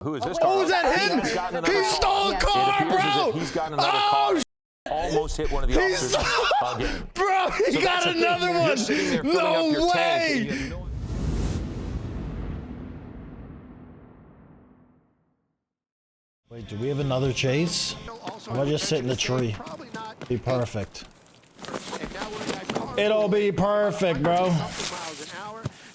Who is this car? Oh, is that him? He stole a car, bro! He's gotten another car. Almost hit one of the officers again. Bro, he got another one! No way! Wait, do we have another chase? I'm gonna just sit in the tree. Be perfect. It'll be perfect, bro.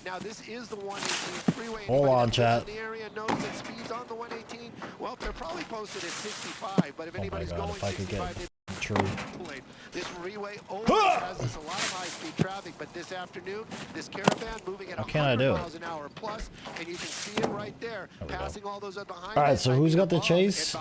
Now this is the 118 freeway. Hold on, chat. The area knows that speeds on the 118. Well, they're probably posted at 65, but if anybody's going if I could get 65, the tree. this freeway always has this a lot of high-speed traffic, but this afternoon, this caravan moving at 100 miles an hour plus, and you can see it right there, passing all those up behind. All right, so who's got the chase?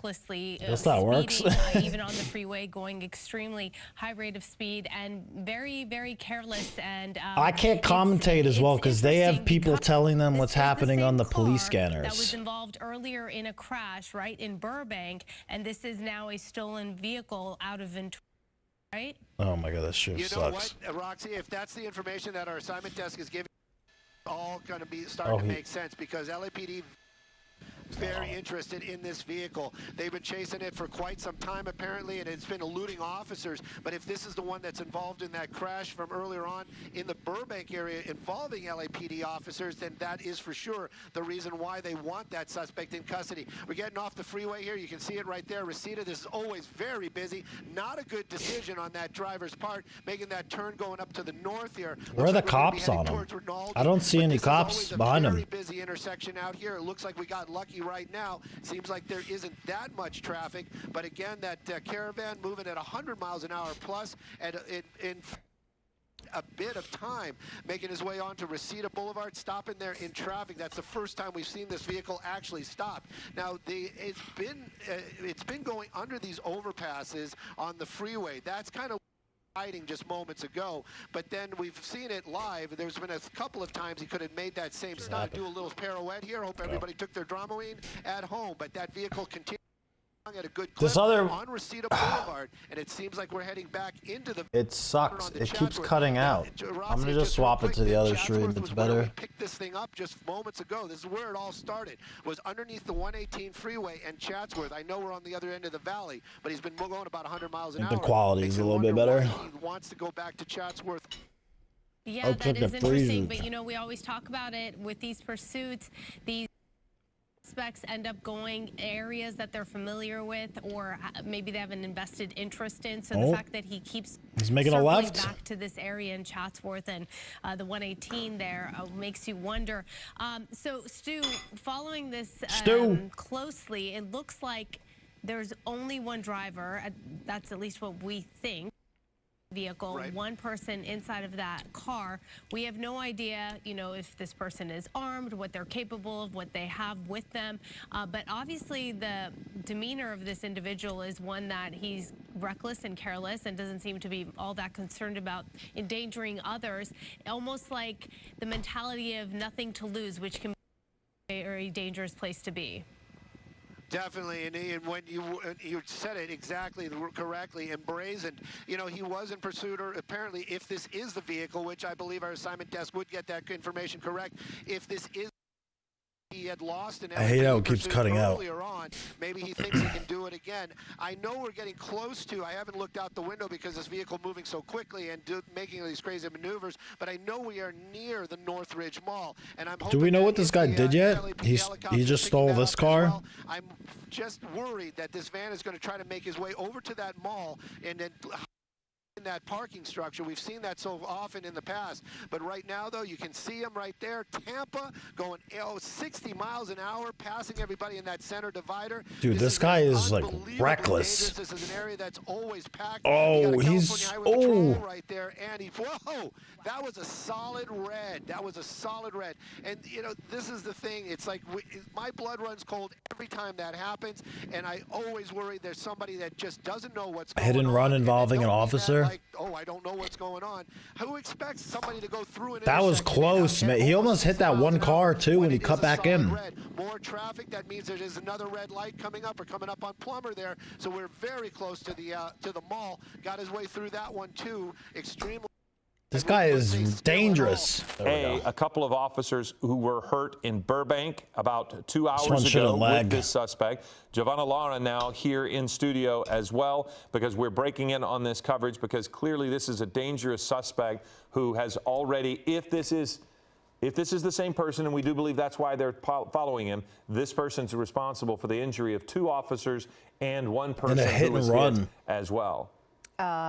Guess that works. Even on the freeway, going extremely high rate of speed and very, very careless. And I can't commentate as well because they have people telling them what's happening on the police scanners. That was involved earlier in a crash right in Burbank, and this is now a stolen vehicle out of Ventura. Right? Oh my god, that shit sucks. You know what, Roxy, if that's the information that our assignment desk is giving, all going to be starting to make sense, because LAPD very interested in this vehicle. They've been chasing it for quite some time apparently, and it's been eluding officers. But if this is the one that's involved in that crash from earlier on in the Burbank area involving LAPD officers, then that is for sure the reason why they want that suspect in custody. We're getting off the freeway here. You can see it right there. Reseda, this is always very busy. Not a good decision on that driver's part, making that turn going up to the north here. Where are the cops on him? I don't see any cops behind him. Very busy intersection out here. It looks like we got lucky right now. Seems like there isn't that much traffic, but again, that caravan moving at 100 miles an hour plus, and in a bit of time, making his way onto Reseda Boulevard, stopping there in traffic. That's the first time we've seen this vehicle actually stop. Now, it's been going under these overpasses on the freeway. That's kind of hiding just moments ago, but then we've seen it live. There's been a couple of times he could have made that same stunt, do a little pirouette here. Hope everybody took their Dramamine at home, but that vehicle continued at a good clip on Reseda Boulevard, and it seems like we're heading back into the. It sucks. It keeps cutting out. I'm gonna just swap it to the other stream. It's better. We picked this thing up just moments ago. This is where it all started. Was underneath the 118 freeway and Chatsworth. I know we're on the other end of the valley, but he's been going about 100 miles an hour. The quality is a little bit better. He wants to go back to Chatsworth. Yeah, that is interesting. But you know, we always talk about it with these pursuits. These suspects end up going areas that they're familiar with, or maybe they have an invested interest in. So the fact that he's making a left back to this area in Chatsworth and the 118 there makes you wonder. So Stu, following this closely, it looks like there's only one driver. That's at least what we think. Vehicle, one person inside of that car. We have no idea, you know, if this person is armed, what they're capable of, what they have with them. But obviously the demeanor of this individual is one that he's reckless and careless and doesn't seem to be all that concerned about endangering others. Almost like the mentality of nothing to lose, which can be a very dangerous place to be. Definitely, and when you said it exactly correctly, embrazened. You know, he was in pursuit, or apparently, if this is the vehicle, which I believe our assignment desk would get that information correct, if this is. He had lost an it keeps cutting earlier on. Maybe he thinks he can do it again. I know we're getting close to. I haven't looked out the window because this vehicle moving so quickly and making these crazy maneuvers. But I know we are near the Northridge Mall, and I'm hoping. Do we know what this guy did yet? He just stole this car. Well. I'm just worried that this van is going to try to make his way over to that mall and then. In that parking structure. We've seen that so often in the past, but right now though you can see him right there. Tampa going 60 miles an hour, passing everybody in that center divider. Dude, this guy is like reckless. This is an area that's always packed. He's right there, and whoa, that was a solid red. That was a solid red. And you know, this is the thing, it's like my blood runs cold every time that happens, and I always worry there's somebody that just doesn't know what's going on. Hit and run involving an officer. Like, oh, I don't know what's going on. Who expects somebody to go through an That was close, man. He almost hit that one car too when he cut back in. More traffic. That means there is another red light coming up on Plummer there. So we're very close to the mall. Got his way through that one too. Extremely. This guy is dangerous. A couple of officers who were hurt in Burbank about 2 one hours ago shouldn't with lag. this suspect. Giovanna Lara now here in studio as well, because we're breaking in on this coverage, because clearly this is a dangerous suspect who has already, if this is the same person, and we do believe that's why they're following him, this person's responsible for the injury of 2 officers and 1 person who was hit as well.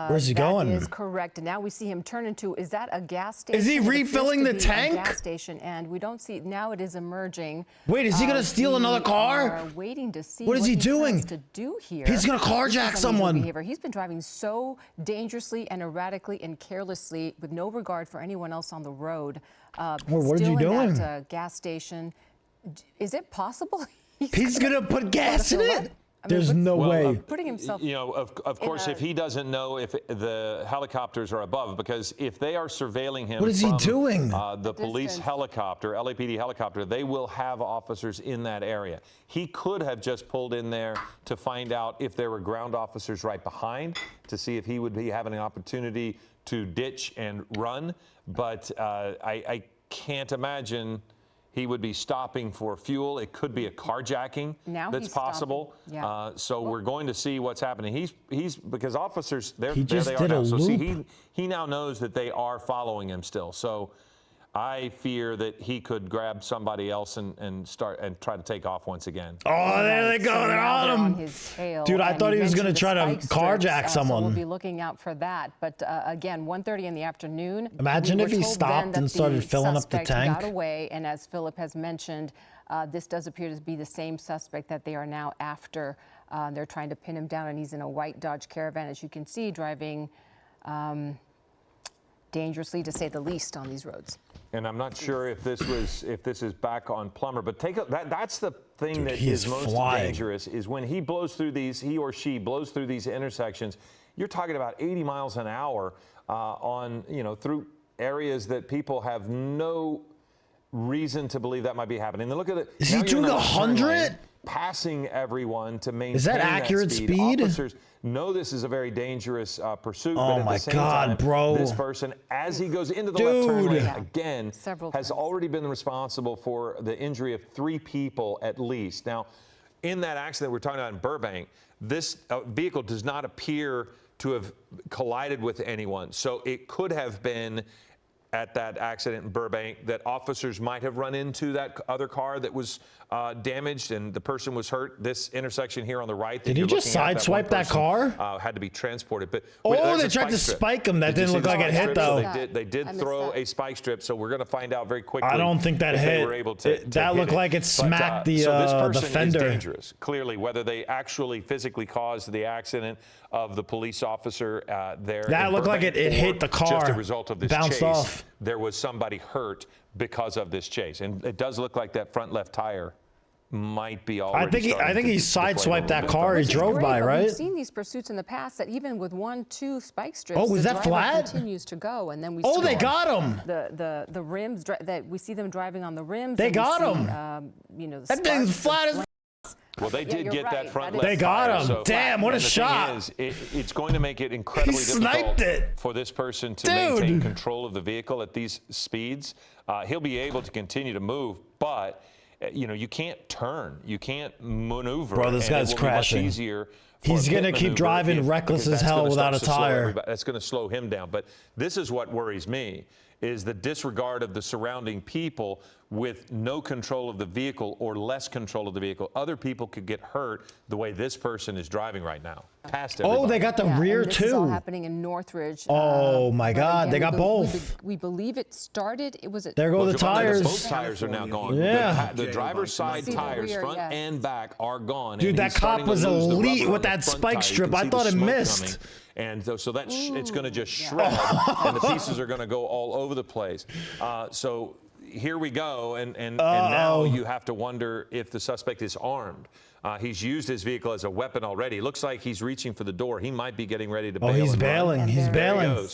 Where's he going? That is correct. And now we see him turn into, is that a gas station? Is he refilling the tank? Gas station, and we don't see, now it is emerging. Wait, is he going to steal another car? We are waiting to see what is he doing? To do here. He's going to carjack someone. Behavior. He's been driving so dangerously and erratically and carelessly with no regard for anyone else on the road. What is he doing? That, gas station. Is it possible? He's going to put gas in it? There's no way. Putting himself. You know, of course, if he doesn't know if the helicopters are above, because if they are surveilling him, what is he doing? The police helicopter, LAPD helicopter, they will have officers in that area. He could have just pulled in there to find out if there were ground officers right behind, to see if he would be having an opportunity to ditch and run. But I can't imagine he would be stopping for fuel. It could be a carjacking that's possible. Yeah. So we're going to see what's happening. He's because officers, there they are did now. a So see, loop. he now knows that they are following him still. So I fear that he could grab somebody else and start and try to take off once again. Oh, there they go. They're on him. His tail. Dude, I thought he was going to try to carjack someone. So we'll be looking out for that. But again, 1:30 in the afternoon. Imagine if he stopped and started filling up the tank. Got away, and as Philip has mentioned, this does appear to be the same suspect that they are now after. They're trying to pin him down, and he's in a white Dodge Caravan, as you can see, driving dangerously, to say the least, on these roads. And I'm not sure if this is back on Plummer, but that's the thing that is most dangerous, is when he or she blows through these intersections. You're talking about 80 miles an hour on, through areas that people have no reason to believe that might be happening. And look at it. Is he doing 100? Passing everyone to maintain Is that accurate speed? Officers know this is a very dangerous pursuit. Oh but at my the same God, time, bro. This person, as he goes into the left turn lane again, Several has times. already been responsible for the injury of 3 people at least. Now, in that accident we're talking about in Burbank, this vehicle does not appear to have collided with anyone. So it could have been at that accident in Burbank that officers might have run into that other car that was damaged and the person was hurt. This intersection here on the right. Did he just sideswipe that car? Had to be transported. But they tried to spike him. That didn't look like it hit, though. They did throw a spike strip, so we're going to find out very quickly. I don't think that hit. They were able to that looked like it smacked the so this person fender. is dangerous. Clearly, whether they actually physically caused the accident of the police officer there. That looked like it hit the car. Just a result of this bounced chase. Off. There was somebody hurt because of this chase, and it does look like that front left tire might be already. I think he sideswiped that car he drove by, right? We've seen these pursuits in the past that even with 1-2 spike strips, was the that driver flat? continues to go, and then we. Oh, they got him. The rims that we see them driving on the rims. They got him. That thing's flat as. Well, they did get that front left. They got him. So, damn, what a shot. It's going to make it incredibly difficult for this person to maintain control of the vehicle at these speeds. He'll be able to continue to move, but you can't turn. You can't maneuver. Bro, this guy's crashing. Much easier. He's going to keep driving reckless as hell without a tire. That's going to slow him down. But this is what worries me, is the disregard of the surrounding people with no control of the vehicle or less control of the vehicle. Other people could get hurt the way this person is driving right now. Past everybody. Oh, they got the rear this too. Is all happening in Northridge. Oh my God, again, they got both. We believe it started. There go the tires. Both tires are now gone. Yeah. The driver's side tires, front and back, are gone. Dude, that cop was elite with that spike strip. I thought it missed. And so that it's going to just shred, and the pieces are going to go all over the place. So here we go, and now you have to wonder if the suspect is armed. He's used his vehicle as a weapon already. It looks like he's reaching for the door. He might be getting ready to bail. Oh, he's bailing. He's bailing.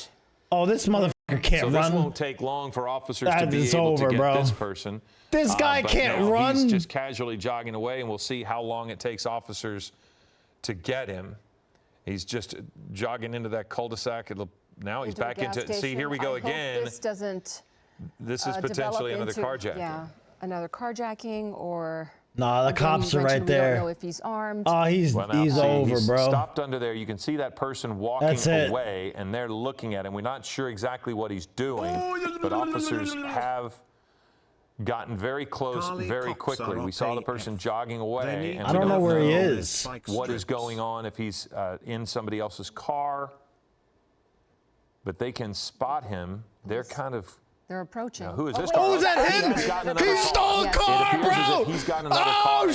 Oh, this motherfucker can't run. So this won't take long for officers to be able to get this person. This guy can't run. He's just casually jogging away, and we'll see how long it takes officers to get him. He's just jogging into that cul-de-sac. It'll now he's into a back gas into. See, station. here we go I hope again. this doesn't This is develop potentially another into, carjacking. Yeah, another carjacking or. Nah, the again, cops you are right mentioned we there. don't know if he's armed. Oh, he's Well, now, see, over, he's bro. stopped under there. You can see that person walking That's it. away, and they're looking at him. We're not sure exactly what he's doing, but officers have gotten very close very quickly. We saw the person jogging away, and I we don't know where he is. What is going on if he's in somebody else's car? But they can spot him. They're kind of. They're approaching. Now, who is this Oh, car? is that him? He's gotten another He car. stole a Yes. car, It appears as bro. if he's gotten another car.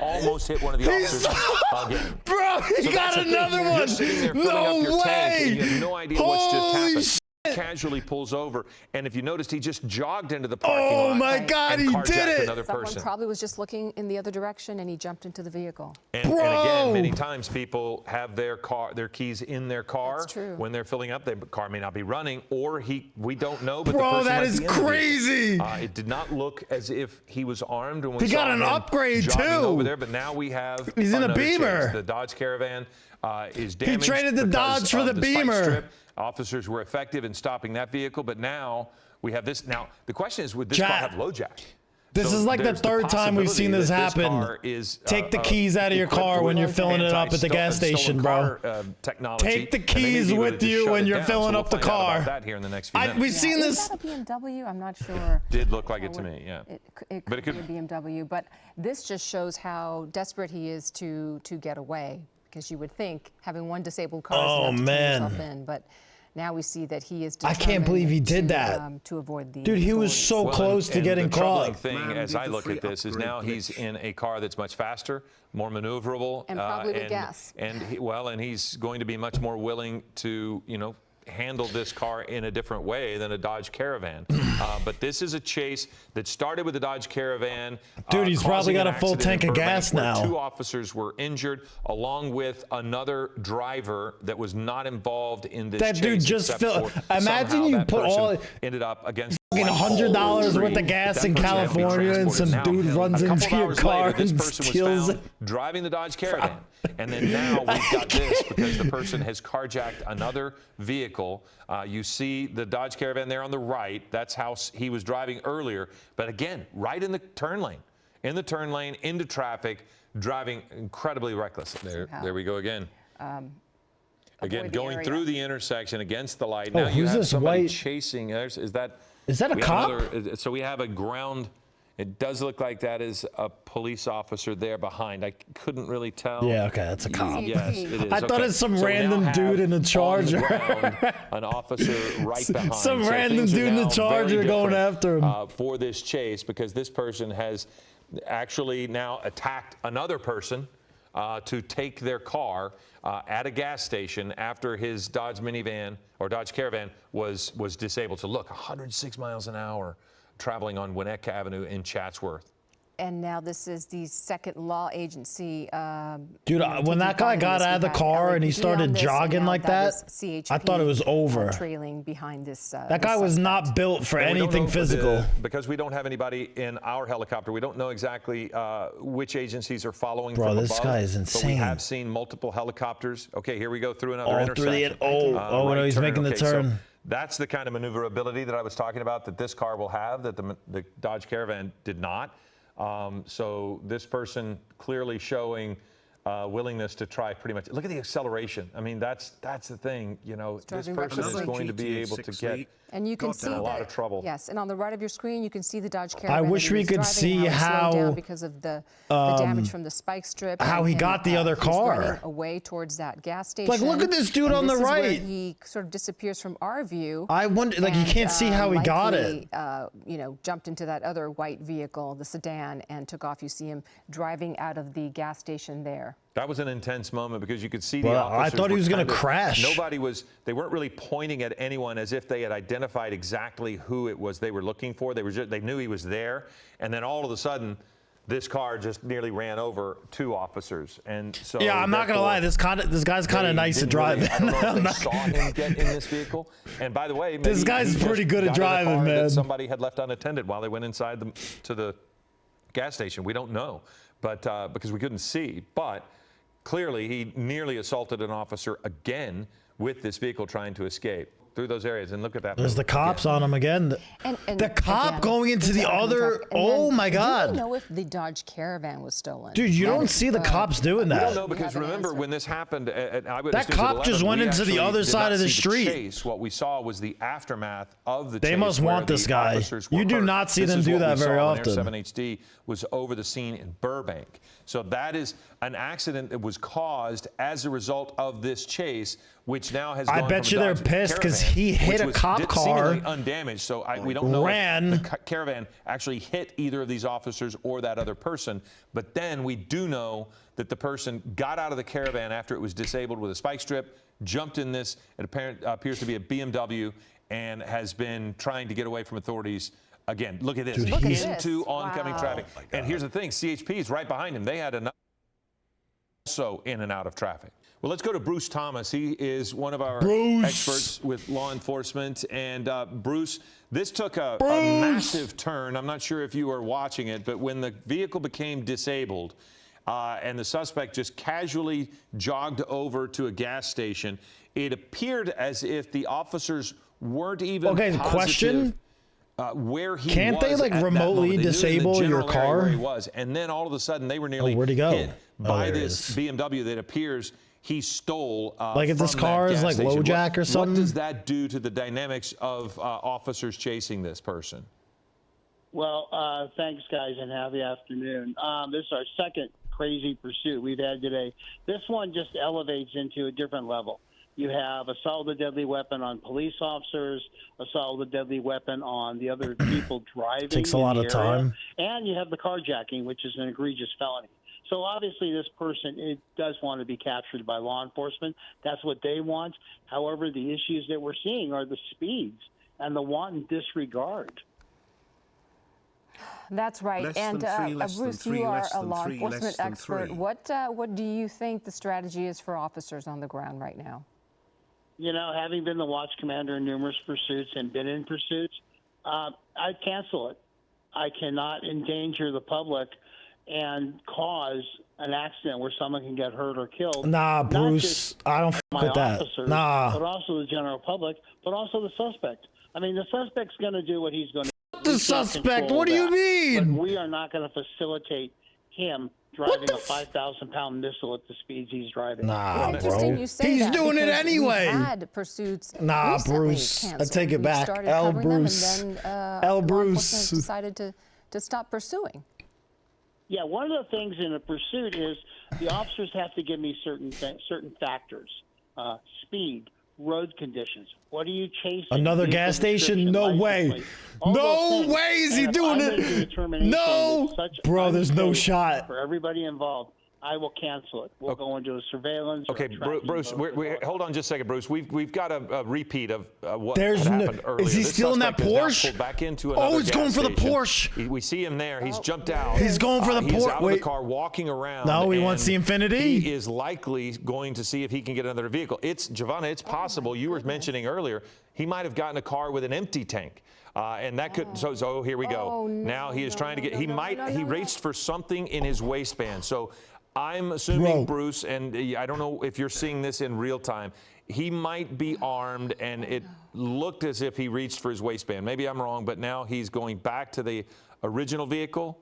Almost hit one of the officers again. Bro, he So got that's the thing. another You're one. sitting there filling No up your tank, way. and you have no idea what's just Holy happened. shit. Casually pulls over, and if you noticed, he just jogged into the parking Oh lot. my God, and he carjacked did it. Another Someone person. probably was just looking in the other direction and he jumped into the vehicle. And Bro. again, many times people have their keys in their car. That's true. When they're filling up. The car may not be running, or we don't know. But Bro, the person that might is be in the vehicle. crazy. It did not look as if he was armed. When we He saw got an him upgrade, jogging too. over there, but now we have. He's in a another Beamer. chase. The Dodge Caravan is damaged. traded the because Dodge for of the spike Beamer. strip. Officers were effective in stopping that vehicle, but now we have this. Now the question is, would this car Jack, have low jack? This is like the there's third time we've seen this possibility that happen. car is, Take the keys out of your car when you're filling it up at the gas station, bro. Technology. Take the And they may keys be able to with just you shut when it you're down. filling So up the we'll find out car. about that here in the next few minutes. We've seen Is this. that a BMW? I'm not sure. Did look like it to me, yeah. It But could be a BMW, but this just shows how desperate he is to get away. Because you would think having one disabled car is Oh, enough to man. turn yourself in, but now we see that he is I determined can't believe he did that. to avoid the Dude, he was authorities. so close to getting the troubling caught. thing, as I look at this, is now he's in a car that's much faster, more maneuverable, And probably with gas. And he's going to be much more willing to, handle this car in a different way than a Dodge Caravan. But this is a chase that started with the Dodge Caravan. Dude, he's probably causing got an a full accident tank in of Burbank gas where now. 2 officers were injured, along with another driver that was not involved in this That chase. dude just except for imagine somehow you that put person all ended up against $100 worth of gas in California, and some dude runs into your car and steals it. Driving the Dodge Caravan. And then now we've got this because the person has carjacked another vehicle. You see the Dodge Caravan there on the right. That's how he was driving earlier. But again, right in the turn lane. In the turn lane, into traffic, driving incredibly reckless. There we go again. Again, avoid the going area. through the intersection against the light. Oh, Now you who's have this somebody white- chasing. Is that a we have cop? so we have a ground. It does look like that is a police officer there behind. I couldn't really tell. Yeah, okay, that's a cop. Yes, it is. I thought Okay. it's some So we now random have dude in a on the Charger. ground an officer right behind. Some So random things are dude in a now Charger very going different, after him. for this chase, because this person has actually now attacked another person to take their car at a gas station after his Dodge minivan or Dodge Caravan was disabled. So look, 106 miles an hour traveling on Winnetka Avenue in Chatsworth. And now this is the second law agency. Dude, when that guy got out of the car and he started jogging like that, I thought it was over. Trailing behind this. That guy was not built for And we don't anything know physical. because we don't have anybody in our helicopter. We don't know exactly which agencies are following Bro, from this above. guy is But we insane. have seen multiple helicopters. Okay, here we go through another Oh, through the- intersection. no, he's making the so turn. that's the kind of maneuverability that I was talking about that this car will have that the Dodge Caravan did not. So this person clearly showing willingness to try pretty much. Look at the acceleration. I mean, that's the thing. This driving person is recklessly. going to be able to get And you can see in a lot that- of trouble. Yes, and on the right of your screen, you can see the Dodge Caravan. wish that he we was could driving, see he slowed how, down because of the damage from the spike strip. how and he him, got the other he's car. running away towards that gas station. Like, look at this dude And on the this is where right. he sort of disappears from our view. I wonder, like, you and, can't see how he got it. likely, jumped into that other white vehicle, the sedan, and took off. You see him driving out of the gas station there. That was an intense moment because you could see the Well, I officers thought he were was gonna kind of- crash. They weren't really pointing at anyone as if they had identified exactly who it was they were looking for. They knew he was there. And then all of a sudden, this car just nearly ran over 2 officers. And so Yeah, I'm not gonna lie. This guy's kind of nice to drive I don't know if in. they saw him get in this vehicle. And by the way, This maybe guy's he just pretty good at got in a driving, car that man. somebody had left unattended while they went inside to the gas station. We don't know, but because we couldn't see. But clearly, he nearly assaulted an officer again with this vehicle trying to escape. through those areas and look at that. There's the cops on him again. And the cop again, going into the other. Oh my God! Do you know if the Dodge Caravan was stolen? Dude, you don't see the cops doing I don't that. know, because remember when this happened at Eyewitness That News at cop 11, just went we into the actually other did side not of the see street. Chase. What we saw was the aftermath of the chase. They must where want this the guy. officers were You do hurt. not see This them is do what that we very saw when often. Air 7 HD was over the scene in Burbank. So that is an accident that was caused as a result of this chase, which now has I gone bet from you a they're Dodge pissed 'cause Caravan, he hit which a was cop car, seemingly undamaged. So we don't know ran. if the Caravan actually hit either of these officers or that other person. But then we do know that the person got out of the Caravan after it was disabled with a spike strip, jumped in this, it appears to be a BMW, and has been trying to get away from authorities. Again, look at this. Dude, Look at into this. oncoming Wow. traffic. And here's the thing, CHP is right behind him. They had enough also in and out of traffic. Well, let's go to Bruce Thomas. He is one of our experts with law enforcement. And Bruce, this took a massive turn. I'm not sure if you were watching it, but when the vehicle became disabled and the suspect just casually jogged over to a gas station, it appeared as if the officers weren't even positive question. where he Can't was they, like, at that remotely moment. They knew in the disable your general area car? where he was, and then all of a sudden they were nearly where'd he go? hit by there he this is. BMW that appears he stole. Like if this from car that is gas like station. LoJack or What something? does that do to the dynamics of officers chasing this person? Well, thanks, guys, and happy afternoon. This is our second crazy pursuit we've had today. This one just elevates into a different level. You have assault with a deadly weapon on police officers, assault with a deadly weapon on the other people driving. Takes a lot in of the area. time. And you have the carjacking, which is an egregious felony. So obviously this person does want to be captured by law enforcement. That's what they want. However, the issues that we're seeing are the speeds and the wanton disregard. That's right. Less And than three, less than Bruce, three, you are less a than law three, enforcement less than expert. three. What do you think the strategy is for officers on the ground right now? You know, having been the watch commander in numerous pursuits and been in pursuits, I'd cancel it. I cannot endanger the public and cause an accident where someone can get hurt or killed. Nah, Not Bruce, just I don't fuck my with that. officers, Nah. but also the general public, but also the suspect. I mean, the suspect's going to do what he's going to do. The We can't suspect? control What do you that. mean? But we are not going to facilitate him driving a 5,000-pound missile at the speeds he's driving. Nah, It's interesting bro. you say He's that doing it because anyway. We've had pursuits Nah, recently Bruce, I canceled. take it We've back. started L. covering them, Bruce. and then L. law Bruce. enforcement decided to stop pursuing. Yeah, one of the things in a pursuit is the officers have to give me certain factors: speed, road conditions. What are you chasing? Another Vehicle gas station? description, No license way. plate, all No those things. way is he And if doing I it. make a determination No. that such Bro, there's no unsafe shot. for everybody involved. I will cancel it. We'll go into a surveillance. or Okay, a tracking Bruce, mode. hold on just a second, Bruce. We've got a repeat of what There's had no- happened earlier. is he This still in that suspect is now Porsche? pulled back into Oh, another he's going gas for the station. Porsche. We see him there. He's jumped out. He's going for the He's Porsche. out of the Wait. car, walking around. No, he wants and the Infiniti. He is likely going to see if he can get another vehicle. Giovanna, it's possible. You were mentioning earlier he might have gotten a car with an empty tank. And that could, so here we go. Oh, no, now he is no, trying to no, get, he no, might, no, he no. reached for something in his waistband. So I'm assuming, Bro. Bruce, and I don't know if you're seeing this in real time, he might be armed, and it looked as if he reached for his waistband. Maybe I'm wrong, but now he's going back to the original vehicle.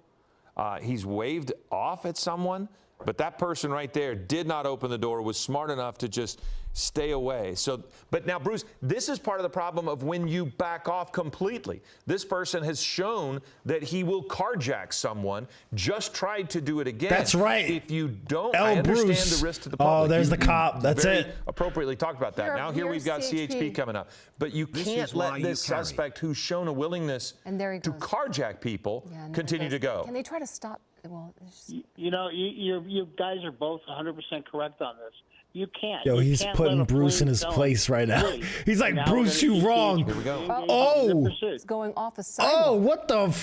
He's waved off at someone, but that person right there did not open the door, was smart enough to just stay away. So, but now, Bruce, this is part of the problem of when you back off completely. This person has shown that he will carjack someone, just tried to do it again. That's right. If you don't, L. I understand Bruce. the risk to the Oh, public. there's You- the cop. you That's very it. appropriately talked about that. Now here we've got CHP coming up. But you This can't is why let you this carry. suspect who's shown a willingness And there he to goes. carjack people Yeah, and there continue it to goes. go. Can they try to stop? Well, it's just- You know, you guys are both 100% correct on this. You can't. Yo, You he's can't putting let a Bruce in fleeing his felon place right now. flee. He's like, Now we're Bruce, gonna you see wrong. CHP Here we go. engage in Oh. the pursuit. it's going off the Oh, sidewalk. what the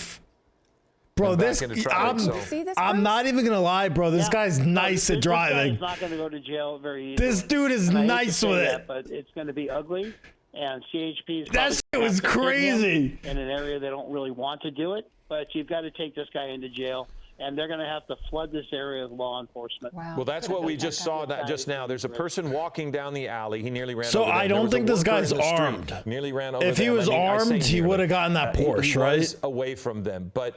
Bro, And back this, into traffic, I'm, so- You see this, I'm Bruce? not even going to lie, bro. This Yeah. guy's No, nice at this guy driving. is not going to go to jail very easily. This dude is And I hate to nice say with it. that, but it's going to be ugly. And CHP is That probably shit was gonna have to hit him crazy. in an area they don't really want to do it. But you've got to take this guy into jail and they're going to have to flood this area with law enforcement. Wow. Well, that's what we just saw just now. There's a person walking down the alley. He nearly ran So over them. I There don't was a think this worker guy's in the street. armed. Nearly ran over If he them. was I say armed, he nearly. would have gotten that Porsche, He right? was away from them, but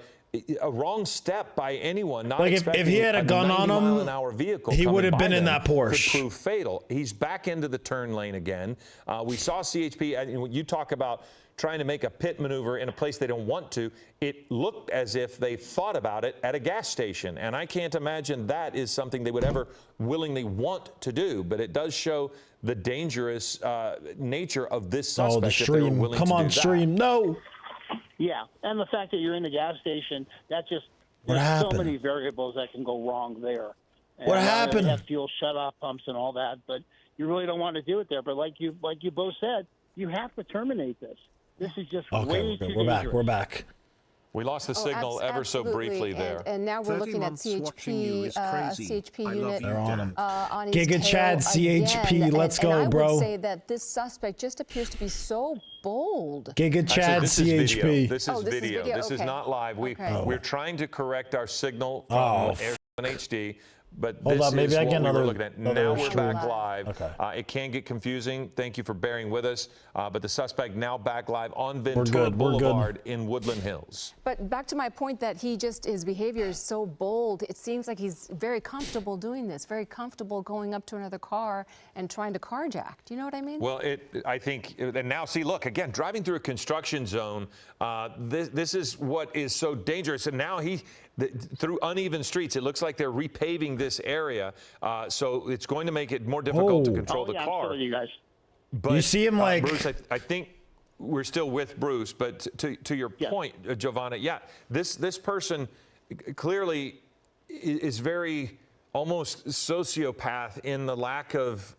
a wrong step by anyone, not Like, if expecting he had a gun on him, 90-mile-an-hour vehicle he coming would have by been in them that Porsche. could prove fatal. He's back into the turn lane again. We saw CHP, and you talk about trying to make a pit maneuver in a place they don't want to. It looked as if they thought about it at a gas station, and I can't imagine that is something they would ever willingly want to do, but it does show the dangerous nature of this suspect. Oh, the if they were stream. willing Come to on, do that. stream. No. Yeah, and the fact that you're in the gas station, that just What there's happened? so many variables that can go wrong there. And What I know happened? They have fuel shut-off pumps and all that, but you really don't want to do it there. But like you both said, you have to terminate this. This is just Okay, way we're too good. We're back. dangerous. We're back. We lost the signal ever so Absolutely. briefly there. And now we're 30 looking at months watching you CHP, is a crazy. CHP I love unit you, They're on him. on his Giga tail Chad, CHP, again. let's And go, I bro. would say that this suspect just appears to be so bold. Giga Chad, This is video. CHP. This is Oh, this is video. video? This is Okay. not live. Okay. We're trying to correct our signal from Oh, Air 7 HD, but Hold this on, maybe is I what get we were another- looking at. another Now we're stream. back live. Okay. It can get confusing. Thank you for bearing with us. But the suspect now back live on good, Ventura we're good. Boulevard in Woodland Hills. But back to my point that his behavior is so bold. It seems like he's very comfortable doing this, very comfortable going up to another car and trying to carjack. Do you know what I mean? Well, I think, and now see, look, again, driving through a construction zone, this is what is so dangerous. And now through uneven streets, it looks like they're repaving this area. So it's going to make it more difficult to Oh. control Oh, the yeah, car. absolutely, you guys. But, You see him like- Bruce, I think we're still with Bruce, but to your Yes. point, Giovanna, yeah, this person clearly is very almost sociopath in the lack of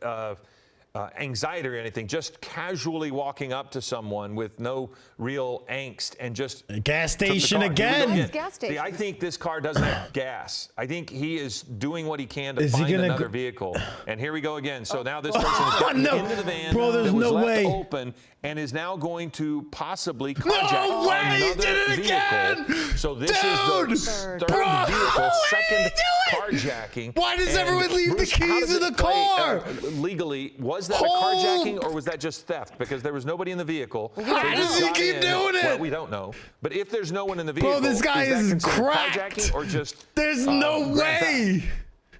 anxiety or anything, just casually walking up to someone with no real angst and just Gas took the station car. Here we go again. again. Gas See, I stations. think this car doesn't have gas. I think he is doing what he can to Is he find gonna another go- vehicle. And here we go again. So now this person has gotten no. into the van Bro, there's that was no left way. open and is now going to possibly carjack No way, he another did it vehicle. again! So this Dude! is the third Bro, vehicle, what are second you doing? carjacking. Why does And everyone leave the Bruce, how keys does in it the play, car? legally, was that a Oh. carjacking or was that just theft? Because there was nobody in the vehicle. How So does just he got keep in. doing it? Well, we don't know. But if there's no one in the vehicle, Bro, this guy is is that considered cracked. carjacking or just There's no grand theft? way.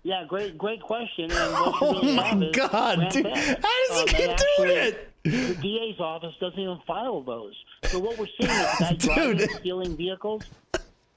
Yeah, great question. And what you Oh really my have is God, grand dude. theft. How does he And keep doing actually, it? The DA's office doesn't even file those. So what we're seeing is guys driving, Dude. stealing vehicles,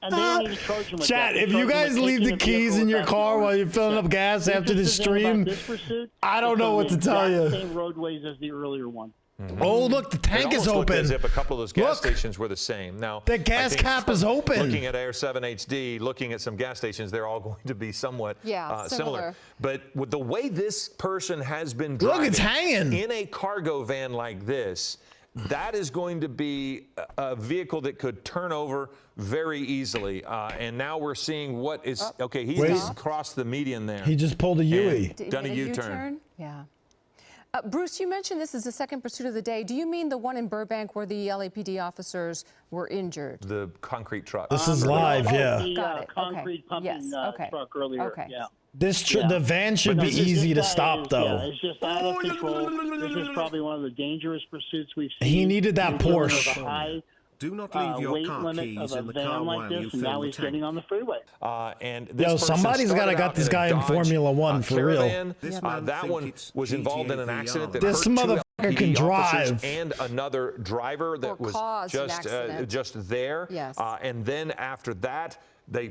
and they don't even charge them with Chat, that. They if you charge them guys with leave taking the a keys vehicle in your without car an while owner. you're filling up gas The after the interesting thing about stream, this pursuit I don't is know on what the to tell exact you. Same roadways as the earlier one. Oh, look, the It tank is almost looked open. as if a couple of those gas Look. stations were the same. Now, The I gas think cap is open. Looking at Air 7 HD, looking at some gas stations, they're all going to be somewhat Yeah, similar. But with the way this person has been Look, driving it's hanging. in a cargo van like this, that is going to be a vehicle that could turn over very easily. And now we're seeing what is okay. He's Wait. just crossed the median there. He just pulled a Yui. And done a U-turn. Yeah. Bruce, you mentioned this is the second pursuit of the day. Do you mean the one in Burbank where the LAPD officers were injured? The concrete truck. This is live, yeah. The Got it. concrete Okay. pumping Yes. Okay. truck earlier. Okay. Yeah. The van should But be no, this easy to guy stop, is, though. Yeah, it's just out of control. This is probably one of the dangerous pursuits we've seen. He needed that He's dealing with Porsche. a high Do not leave your weight car limit keys of in a the car van like while this, you and now fill the he's getting tank. on the freeway. And this Yo, person somebody's gotta started got out this in a guy in Dodge, Formula One for real. Caravan. This man That think one it's was involved in an GTA accident that This hurt two motherfucker can LAPD officers drive. and another driver that Or was caused an just accident. there. Yes. And then after that, they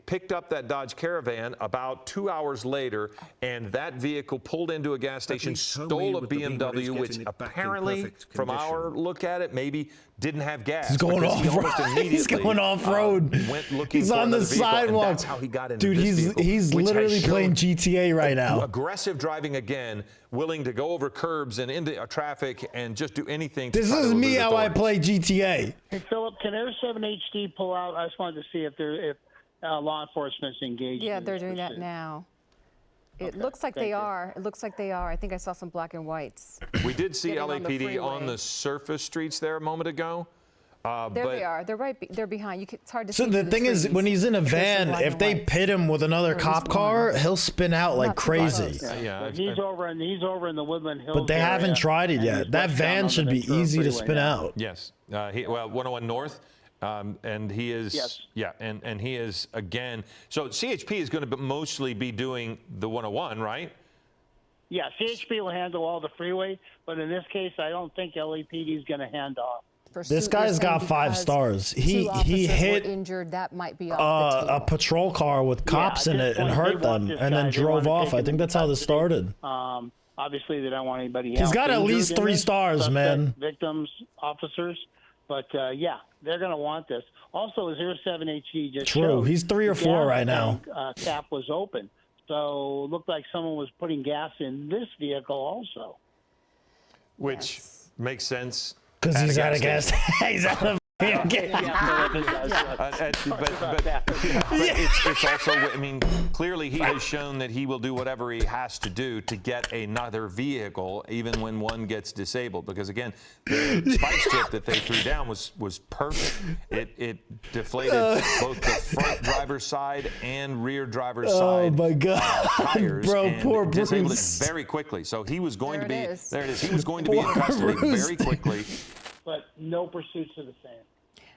picked up that Dodge Caravan about 2 hours later, and that vehicle pulled into a gas station, least Homey stole a with the Beamer is BMW, getting which it back in apparently, perfect from condition. our look at it, maybe didn't have gas. He's going because he off almost road. He's immediately, going off road. Went looking He's for on the another vehicle, and sidewalk. that's how he got into Dude, this vehicle, he's which has literally shown playing GTA right now. aggressive driving again, willing to go over curbs and into traffic and just do anything. This to try to is me elude how I authorities. play GTA. Hey, Philip, can Air 7 HD pull out? I just wanted to see if law enforcement's engaged. Yeah, in they're this doing that pursuit. now. It Okay, looks like thank they you. are. It looks like they are. I think I saw some black and whites. We did see Getting on the LAPD on freeway. the surface streets there a moment ago. There but they are. They're right. They're behind. It's hard to see. So the through thing is, trees. when he's in a There's some van, black if and they white. pit him with another Or at cop least car, one. he'll spin out like Not too crazy. close. yeah, He's over in the Woodland Hills. But they haven't area, tried it and yet. he's That westbound van on the should be Ventura easy to Freeway spin now. out. yes, well, 101 North. And he is, Yes. yeah, and he is again. So CHP is going to mostly be doing the 101, right? Yeah, CHP will handle all the freeway, but in this case, I don't think LAPD is going to hand off. This Pursuit, guy's you're saying got 5 because stars. two He officers were hit injured. That might be off the a table. patrol car with cops at in this it and point, they hurt want them, this and guy. then They drove want to off. take I him think into that's how this custody. started. Obviously, they don't want anybody He's else got at injured least in 3 this, stars, suspect, man. Victims, officers, but yeah, they're going to want this. Also, as 07HG just True. showed, He's 3 or the 4 gas right now. tank, cap was open, so it looked like someone was putting gas in this vehicle also. Which makes sense. Because at he's at a gas. station. He's at a But it's also, I mean, clearly he has shown that he will do whatever he has to do to get another vehicle, even when one gets disabled. Because again, the spike strip that they threw down was perfect. It deflated both the front driver's side and rear driver's Oh side my God, tires, bro, and poor disabled Bruce. it very quickly. So he was going There to be it is. there. It is. He was going to be in Poor custody Bruce. very quickly. But no pursuits of the same.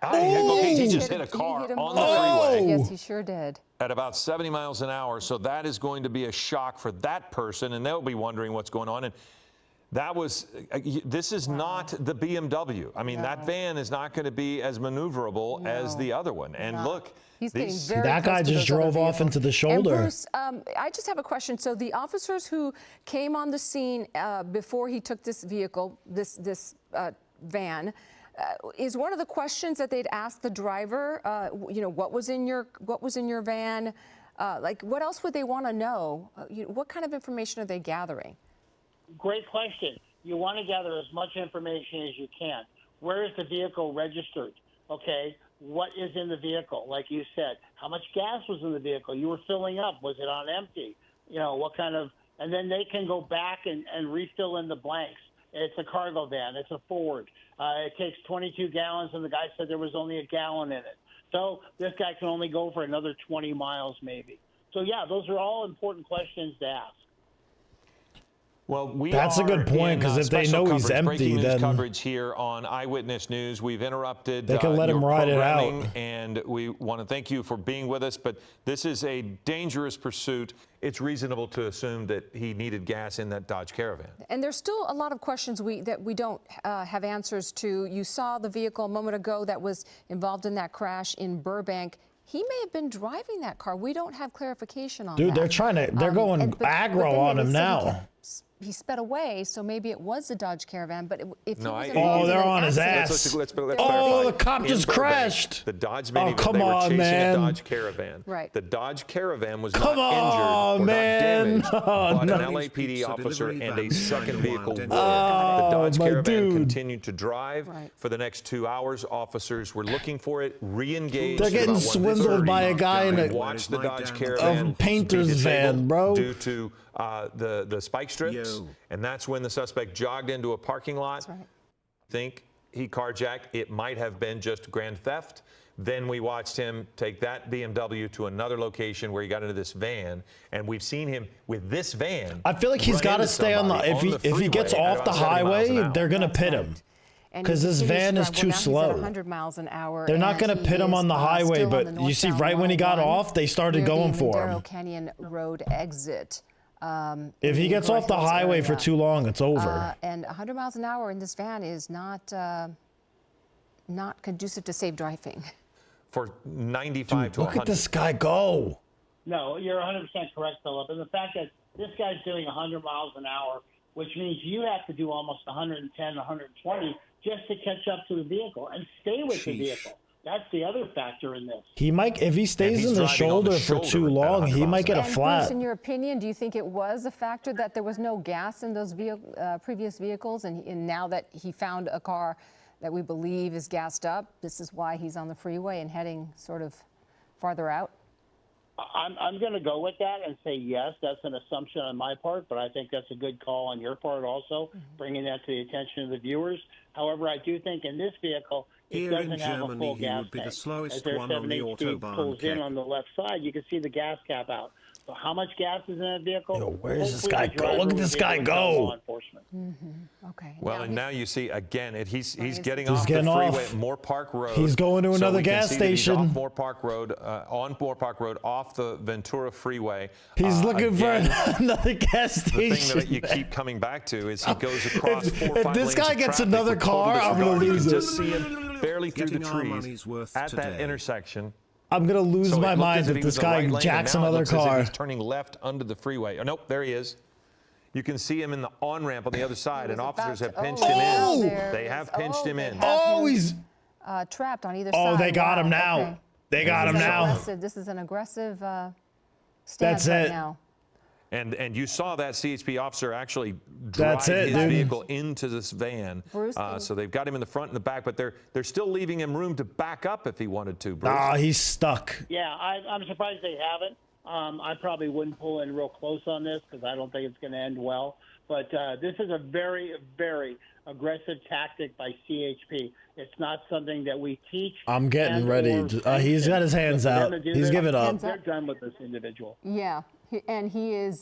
Okay, he Did just he hit a car hit him on the Oh. freeway Yes, he sure did. at about 70 miles an hour. So that is going to be a shock for that person, and they'll be wondering what's going on. And that was, this is not the BMW. I mean, that van is not going to be as maneuverable as the other one. And look, He's getting these, very That close guy to just those other drove off vehicles. into the shoulder. And Bruce, I just have a question. So the officers who came on the scene before he took this vehicle, this van, is one of the questions that they'd ask the driver, you know, what was in your van? Like, what else would they want to know? What kind of information are they gathering? Great question. You want to gather as much information as you can. Where is the vehicle registered? Okay. What is in the vehicle? Like you said, how much gas was in the vehicle? You were filling up. Was it on empty? You know, what kind of, and then they can go back and refill in the blanks. It's a cargo van. It's a Ford. It takes 22 gallons, and the guy said there was only a gallon in it. So this guy can only go for another 20 miles maybe. So, yeah, those are all important questions to ask. well, we That's a are good point, in, 'cause if they special know he's coverage, empty, breaking news then- coverage here on Eyewitness News. We've interrupted They can let him your ride it out. programming, and we want to thank you for being with us. But this is a dangerous pursuit. It's reasonable to assume that he needed gas in that Dodge Caravan. And there's still a lot of questions that we don't have answers to. You saw the vehicle a moment ago that was involved in that crash in Burbank. He may have been driving that car. We don't have clarification on that. Dude, they're trying to, they're going but aggro then on they him said now. he sped away, so maybe it was a Dodge Caravan. But if No, he was I- involved Oh, in they're an on his accident- ass. Let's Oh, clarify. the cop In just Burbank, crashed. The Dodge Oh, minivan, come they were on, chasing man. a Dodge Caravan. Right. The Dodge Caravan was Come not on, injured or man. not damaged, Oh, but no. an LAPD officer and a second vehicle were. The Oh, Dodge my Caravan dude. continued to drive Right. for the next 2 hours. Officers were looking for it, re-engaged. They're at getting about swindled 1:30. by a guy in We a watched the Dodge Caravan painter's be disabled van, bro. due to the spike strips, and that's when the suspect jogged into a parking lot. That's right. Think he carjacked. It might have been just grand theft. Then we watched him take that BMW to another location where he got into this van, and we've seen him with this van. I feel like he's run got to into stay on the, somebody if he gets freeway at off the about 70 miles an highway, hour. they're going to That's pit right. him. And 'Cause he this continues van to is drive. too Well, now slow. He's at 100 miles an hour. They're not and going to pit him is, on the highway, still on but the you see, northbound right when he got 101 off, they started near going the for Madero him. Canyon Road exit. If he gets off the highway for too long, it's over. And 100 miles an hour in this van is not conducive to safe driving. For 95 to Look 100. at this guy go. No, you're 100% correct, Philip. And the fact that this guy's doing 100 miles an hour, which means you have to do almost 110, 120 just to catch up to the vehicle and stay with the vehicle. That's the other factor in this. He might, if he stays he's in the driving on the shoulder for shoulder too at long, 100 he miles might an get a And flat. Bruce, in your opinion, do you think it was a factor that there was no gas in those previous vehicles, and now that he found a car that we believe is gassed up, this is why he's on the freeway and heading sort of farther out? I'm going to go with that and say yes. That's an assumption on my part, but I think that's a good call on your part also, bringing that to the attention of the viewers. However, I do think in this vehicle, it Here doesn't in have a Germany, full he gas would be the tank. slowest As their one on the 7/8 speed Autobahn pulls in kept. on the left side, you can see the gas cap out. So how much gas is in that vehicle? Yo, where does this Hopefully guy the go? driver Look at was this able guy to tell go. law enforcement. Okay. Well, and he's- now you see again, he's getting He's off getting the freeway off. at Moore Park Road. He's going to So another we can gas see that he's station. off Moore Park Road, on Moore Park Road, off the Ventura Freeway. He's looking again, for another gas The station. thing that you keep coming back to is he goes across If- 4 or if 5 this lanes guy of gets traffic another with total car, I'm gonna disregard. You lose can it. just see him barely through the Getting our trees money's worth at that today. intersection. I'm going to lose So it my looked mind as if if he was this in the guy right lane, and jacks now it another looks as if car. he's turning left under the freeway. Oh, nope, there he is. You can see him in the on-ramp on the other side, and was officers about have to- pinched oh, him now in. there They is- have pinched him they in. have Oh, him, he's... trapped on either Oh, side. they got him Wow, now. okay. They got him This is now. aggressive. This is an aggressive stance That's right it. now. And you saw that CHP officer actually That's drive it, his dude. vehicle into this van. Bruce, So they've got him in the front and the back, but they're still leaving him room to back up if he wanted to, Bruce. Ah, he's stuck. Yeah, I'm surprised they haven't. I probably wouldn't pull in real close on this because I don't think it's going to end well. But this is a very, very aggressive tactic by CHP. It's not something that we teach. I'm getting and ready. or He's got his hands for them out. to do He's this, giving up. They're done with this individual. Yeah, and he is.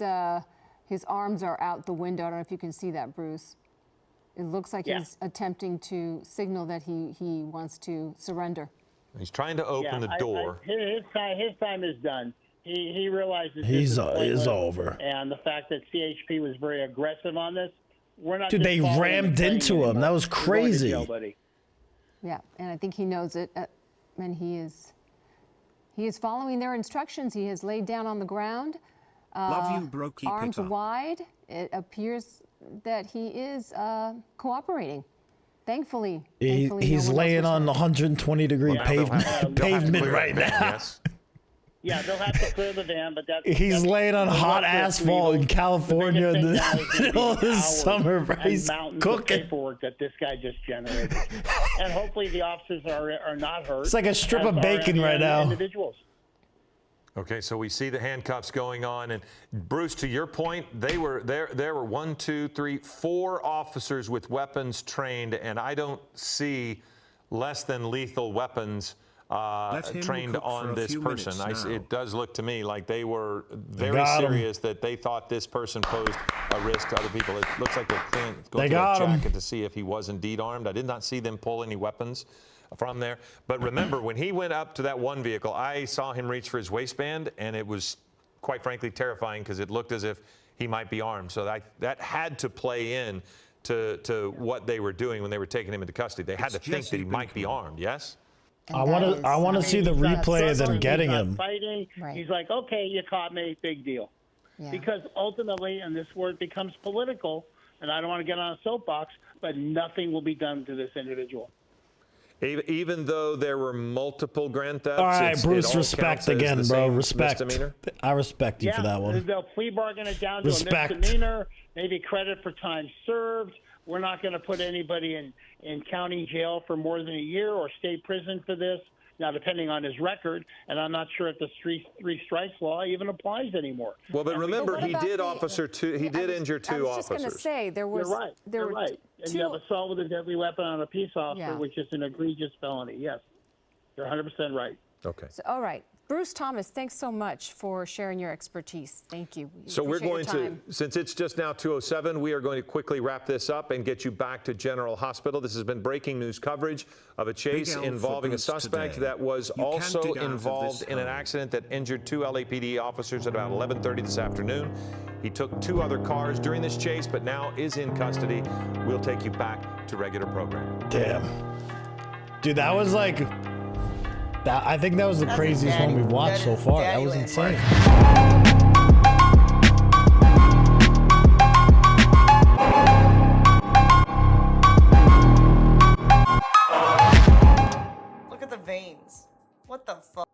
His arms are out the window. I don't know if you can see that, Bruce. It looks like Yeah. he's attempting to signal that he wants to surrender. He's trying to open the door. His time is done. He realizes He's this is pointless, over. And the fact that CHP was very aggressive on this, we're not. Dude, just they following rammed and playing into him. anymore. That was You're going to crazy. jail, buddy. Yeah, and I think he knows it, and he is following their instructions. He has laid down on the ground, Love you, bro. Keep arms it up. wide. It appears that he is cooperating. Thankfully, He's no one else laying was on hurt. 120-degree Now they'll have to pavement clear right that van, now. Yes. Yeah, they'll have to clear the van, but that's. He's that's laying on the hot work for asphalt in Sweden. California The in biggest thing now the is gonna be middle of the hours summer, bro. and He's mountains of cooking. paperwork that this guy just generated, and hopefully the officers are not hurt. It's like a strip as of are bacon any right now. Individuals. Okay, so we see the handcuffs going on, and Bruce, to your point, there were 1, 2, 3, 4 officers with weapons trained, and I don't see less than lethal weapons him trained cook for on a this few person. minutes now. It does look to me like they were very got him. serious that they thought this person posed a risk to other people. It looks like they're going They through got that him. jacket to see if he was indeed armed. I did not see them pull any weapons from there. But remember, when he went up to that one vehicle, I saw him reach for his waistband, and it was, quite frankly, terrifying because it looked as if he might be armed. So that had to play in to what they were doing when they were taking him into custody. They had to think that he might be armed, yes? And I that want is- to. I want to see the He's not replay of them struggling, getting he's not him. Fighting. Right. He's like, okay, you caught me, big deal. Yeah. Because ultimately, and this word becomes political, and I don't want to get on a soapbox, but nothing will be done to this individual. Even though there were multiple grand thefts. All right, it Bruce, all respect counts as again, the bro. same Respect. misdemeanor? I respect you for that one. They'll plea bargain it down Respect. to a misdemeanor, maybe credit for time served. We're not going to put anybody in county jail for more than a year or state prison for this. Now, depending on his record, and I'm not sure if the three strikes law even applies anymore. Well, but remember, what he about did the- he did injure 2 I was just officers. going to say there was. You're right. There You're were right. And two. you have assault with a deadly weapon on a peace officer, Yeah. which is an egregious felony. Yes, you're 100% right. Okay. So, all right, Bruce Thomas, thanks so much for sharing your expertise. Thank you. We So we're appreciate going your to, time. since it's just now 2:07, we are going to quickly wrap this up and get you back to General Hospital. This has been breaking news coverage of a chase Big L for involving a Bruce suspect today. that was You can't also dig out of involved this in an hole. accident that injured 2 LAPD officers at about 11:30 this afternoon. He took 2 other cars during this chase, but now is in custody. We'll take you back to regular programming. Damn. Dude, that was like. I think that was the craziest one we've watched so far. That was insane. Look at the veins. What the fuck?